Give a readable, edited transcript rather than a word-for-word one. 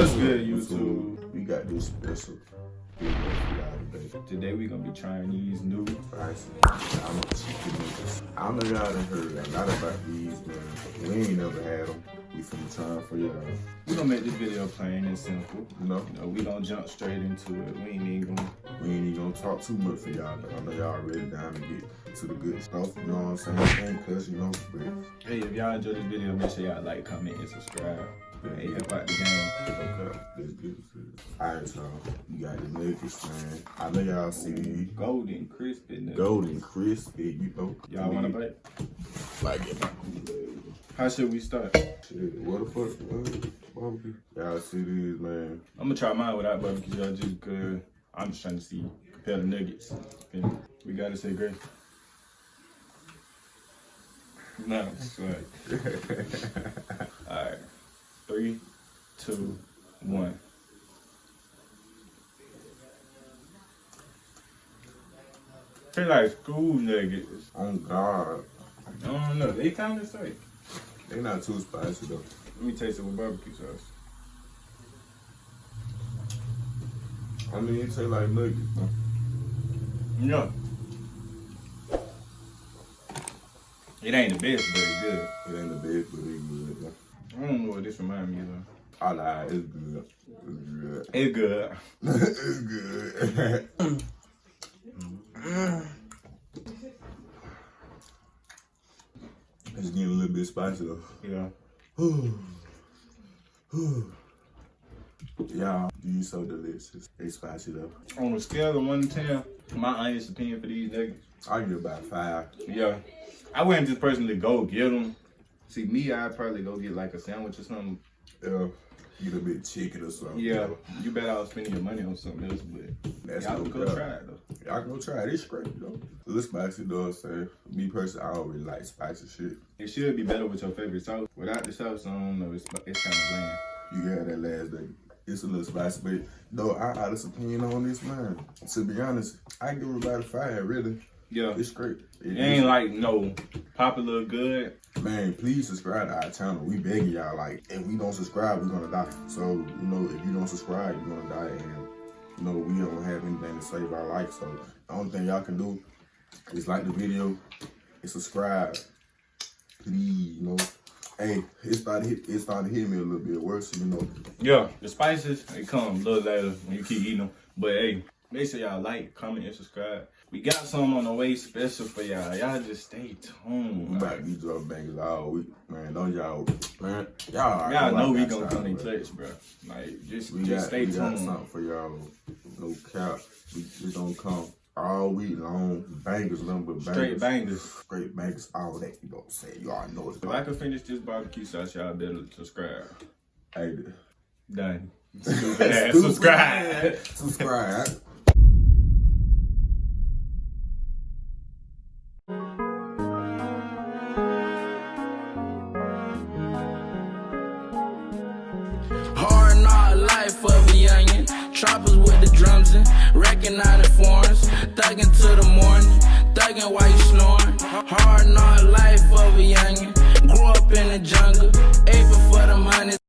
What's good, YouTube? We got this special video for y'all today. Today we gonna be trying these new spicy chicken nuggets. I know y'all done heard a lot about these, man. We ain't never had them. We finna try them for y'all. We gonna make this video plain and simple. You know, we don't jump straight into it. We ain't even gonna talk too much for y'all. I know y'all ready down to get to the good stuff. You know what I'm saying? Cause you know, but hey, if y'all enjoyed this video, make sure y'all like, comment, and subscribe. Hey, help out the game. okay, let's get it. Alright, so you got the nuggets, man. I know y'all see these. Golden crispy nuggets. Golden crispy, you know. Y'all wanna bite? Like it. How should we start? Shit, what the fuck, barbecue? Y'all see these, man. I'm gonna try mine without barbecue, y'all, just good. I'm just trying to see, compare the nuggets. Okay. We gotta say grace. No, sorry. Alright. 3, 2, 1. Feel like school nuggets. Oh God. I don't know. They kind of safe. They not too spicy though. Let me taste it with barbecue sauce. I mean, it taste like nuggets, huh? Yeah. It ain't the best, but it's good. It ain't the best, but it's good. Huh? I don't know what this reminds me of. I lied. It's good. It's good. It's good. It's good. It's getting a little bit spicy though. Yeah. Y'all, these so delicious. They spicy though. On a scale of 1 to 10, my honest opinion for these nuggets, I give it about 5. yeah. I wouldn't just personally go get them. See, me, I'd probably go get like a sandwich or something. Yeah. Get a bit of chicken or something. Yeah, you better off spending your money on something else, but y'all go try it though. Y'all go try it. It's great though. It's spicy though, I'm saying. Me personally, I don't really like spicy shit. It should be better with your favorite sauce. Without the sauce, I don't know, it's kind of bland. You had that last day. It's a little spicy, but though I honest opinion on this, man. To be honest, I give it about a 5, really. Yeah. It's great. It ain't like no popular good. Man, please subscribe to our channel. We begging y'all, like, if we don't subscribe, we're gonna die. So, you know, if you don't subscribe, you're gonna die. And, you know, we don't have anything to save our life. So, the only thing y'all can do is like the video and subscribe. Please, you know. Hey, it started hitting me a little bit worse, you know. Yeah, the spices, they come a little later when you keep eating them. But hey, make sure y'all like, comment, and subscribe. We got some on the way special for y'all. Y'all just stay tuned. We about to be dropping bangers all week, man. Don't y'all, man. Y'all know we gonna come in clutch, bro. Like, just stay tuned. We got something for y'all. No cap. We gonna come all week long. Bangers, nothing but bangers. Straight bangers. Straight bangers, all that. You know what I'm saying? You already know it. If I can finish this barbecue sauce, y'all better subscribe. Hey, done. Stupid ass. Subscribe. Subscribe. Hard knock life of a youngin', choppers with the drums in, wrecking out the foreigns, thuggin' to the morning, thuggin' while you snoring. Hard knock life of a youngin', grew up in the jungle, ate for them honey.